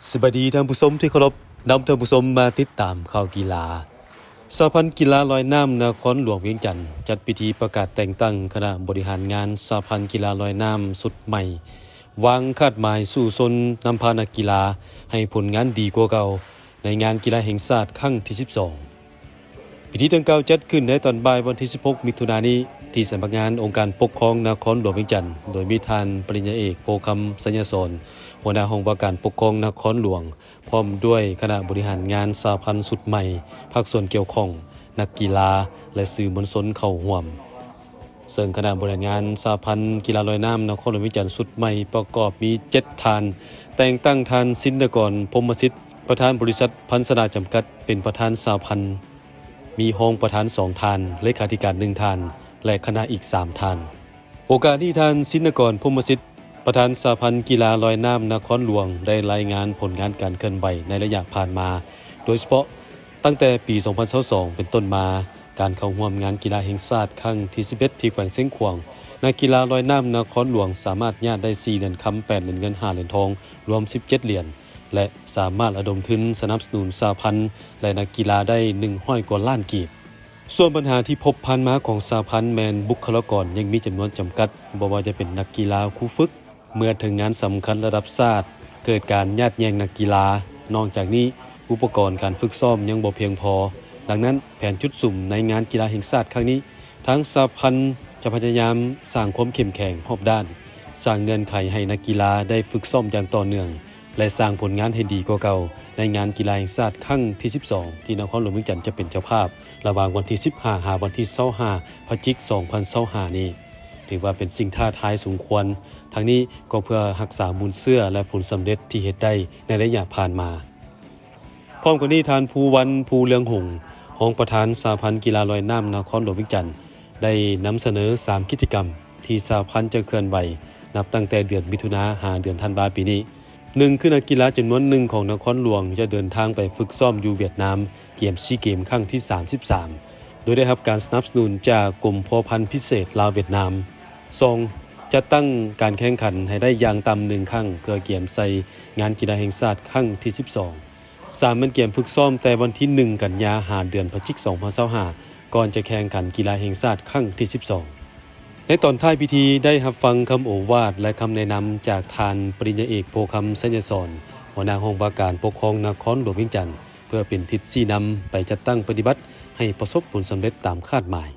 สวัสดีท่านผู้ชมที่เคารพนำท่านผู้ชมมาติดตามข่าวกีฬาสหพันธ์กีฬาลอยน้ำนครหลวงเวียงจันทร์จัดพิธีประกาศแต่งตั้งคณะบริหารงานสหพันธ์กีฬาลอยน้ำสุดใหม่วางคาดหมายสู่ชนนำพานักกีฬาให้ผลงานดีกว่าเก่าในงานกีฬาแห่งชาติครั้งที่ 12พิธีดังกล่าวจัดขึ้นในตอนบ่ายวันที่ 16 มิถุนายนนี้ที่สำนักงานองค์การปกครองนครหลวงเวียงจันทร์โดยมีท่านปริญญาเอกโพคำสัญญาสอนหัวหน้าห้องว่าการปกครองนครหลวงพร้อมด้วยคณะบริหารงานสหพันธ์สุดใหม่ภาคส่วนเกี่ยวข้องนักกีฬาและสื่อมวลชนเข้าร่วมซึ่งคณะบริหารงานสหพันธ์กีฬาลอยน้ำนครหลวงเวียงจันทร์สุดใหม่ประกอบมี7ท่านแต่งตั้งท่านสินกรพรหมสิทธิ์ประธานบริษัทพันธนาจำกัดเป็นประธานสหพันธ์มีห้องประธาน2ท่านเลขาธิการ1ท่านและคณะอีก3ท่านโอกาสที่ท่านสินกรพรหมสิทธิ์ประธานสหพันธ์กีฬาลอยน้ำนครหลวงได้รายงานผลงานการเคลื่อนไหวในระยะผ่านมาโดยเฉพาะตั้งแต่ปี 2022 เป็นต้นมาการเข้าร่วมงานกีฬาแห่งชาติครั้งที่ 11 ที่แขวงเส้นขวางนักกีฬาลอยน้ำนครหลวงสามารถญาติได้4เหรียญคำ8เหรียญเงิน5เหรียญทองรวม17เหรียญและสามารถระดมทุนสนับสนุนสหพันธ์และนักกีฬาได้100 กว่าล้านกีบส่วนปัญหาที่พบผ่านมาของสหพันธ์แมนบุคลากรยังมีจำนวนจำกัดบ่ว่าจะเป็นนักกีฬาคู่ฝึกเมื่อถึงงานสำคัญระดับชาติเกิดการญาติแย่งนักกีฬานอกจากนี้อุปกรณ์การฝึกซ้อมยังบ่เพียงพอดังนั้นแผนจุดสุ่มในงานกีฬาแห่งชาติครั้งนี้ทั้งสหพันธ์จะพยายามสร้างความเข้มแข็งรอบด้านสร้างเงื่อนไขให้นักกีฬาได้ฝึกซ้อมอย่างต่อเนื่องและสร้างผลงานให้ดีกว่าเก่าในงานกีฬาแห่งชาติครั้งที่ 12 ที่นครหลวงเวียงจันทร์จะเป็นเจ้าภาพระหว่างวันที่ 15 หาวันที่ 25 พฤศจิกายน 2025 นี้ถือว่าเป็นสิ่งท้าทายสมควรทั้งนี้ก็เพื่อรักษามูลเชื่อและผลสำเร็จที่เฮ็ดได้ในระยะผ่านมาพร้อมกันนี้ทานภูวันภูเลืองหงส์รองประธานสหพันธ์กีฬาลอยน้ำนครหลวงเวียงจันทร์ได้นำเสนอ3กิจกรรมที่สหพันธ์จะเคลื่อนไหวนับตั้งแต่เดือนมิถุนายนหาเดือนธันวาคมปีนี้1คือนักกีฬาจำนวนหนึ่งของนครหลวงจะเดินทางไปฝึกซ้อมอยู่เวียดนามเกมซีเกมครั้งที่ 33 โดยได้รับการสนับสนุนจากกรมเพาะพันธุ์พิเศษลาวเวียดนาม 2. จะตั้งการแข่งขันให้ได้อย่างต่ำ1ครั้งเพื่อเกียมใส่งานกีฬาแห่งชาติครั้งที่ 12 3. เป็นเกมฝึกซ้อมแต่วันที่1กันยายนเดือนพฤศจิกายน 2025 ก่อนจะแข่งขันกีฬาแห่งชาติครั้งที่ 12 ในตอนท้ายพิธีได้รับฟังคำโอวาทและคำแนะนำจากท่านปริญญาเอกโพคำสัญญาสอนหัวหน้าห้องว่าการปกครองนครหลวงเวียงจันทร์เพื่อเป็นทิศชี้นำไปจัดตั้งปฏิบัติให้ประสบผลสำเร็จตามคาดหมาย